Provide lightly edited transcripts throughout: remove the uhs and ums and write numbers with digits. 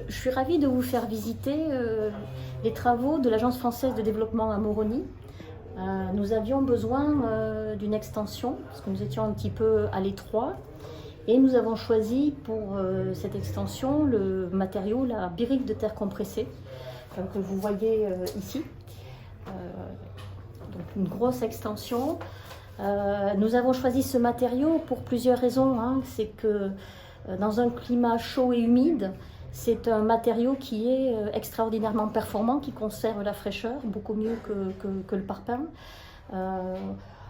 Je suis ravie de vous faire visiter les travaux de l'Agence française de développement à Moroni. Nous avions besoin d'une extension parce que nous étions un petit peu à l'étroit et nous avons choisi pour cette extension le matériau, la birrique de terre compressée que vous voyez ici. Donc une grosse extension. Nous avons choisi ce matériau pour plusieurs raisons. C'est que dans un climat chaud et humide, c'est un matériau qui est extraordinairement performant, qui conserve la fraîcheur, beaucoup mieux que le parpaing.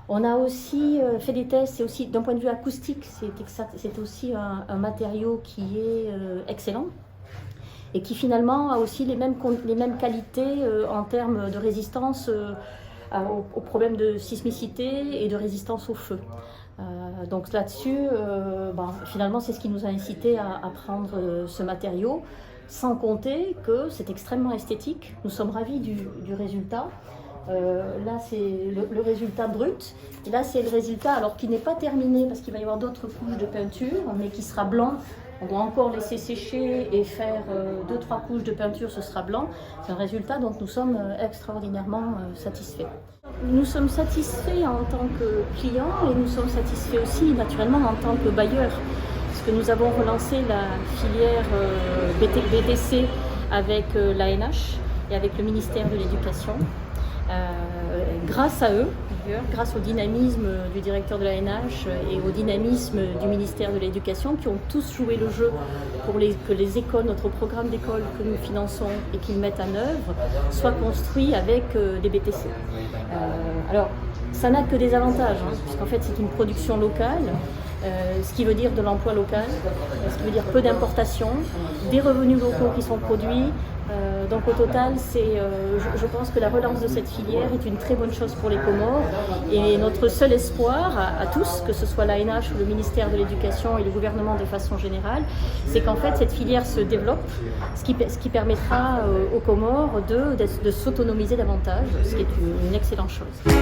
On a aussi fait des tests, c'est aussi d'un point de vue acoustique, c'est aussi un matériau qui est excellent et qui finalement a aussi les mêmes qualités en termes de résistance aux problèmes de sismicité et de résistance au feu. Donc là-dessus, finalement, c'est ce qui nous a incité à prendre ce matériau, sans compter que c'est extrêmement esthétique. Nous sommes ravis du résultat. Là, c'est le résultat brut. Et là, c'est le résultat, alors qui n'est pas terminé, parce qu'il va y avoir d'autres couches de peinture, mais qui sera blanc. On doit encore laisser sécher et faire 2-3 couches de peinture, ce sera blanc. C'est un résultat dont nous sommes extraordinairement satisfaits. Nous sommes satisfaits en tant que clients et nous sommes satisfaits aussi naturellement en tant que bailleurs, parce que nous avons relancé la filière BTC avec l'ANH et avec le ministère de l'Éducation. Grâce à eux, grâce au dynamisme du directeur de l'ANH et au dynamisme du ministère de l'Éducation, qui ont tous joué le jeu pour que les écoles, notre programme d'école que nous finançons et qu'ils mettent en œuvre, soit construit avec des BTC. Alors, ça n'a que des avantages, puisqu'en fait c'est une production locale, ce qui veut dire de l'emploi local, ce qui veut dire peu d'importation, des revenus locaux qui sont produits. Donc au total, je pense que la relance de cette filière est une très bonne chose pour les Comores. Et notre seul espoir à tous, que ce soit l'ANH ou le ministère de l'Éducation et le gouvernement de façon générale, c'est qu'en fait cette filière se développe, ce qui permettra aux Comores de s'autonomiser davantage, ce qui est une excellente chose.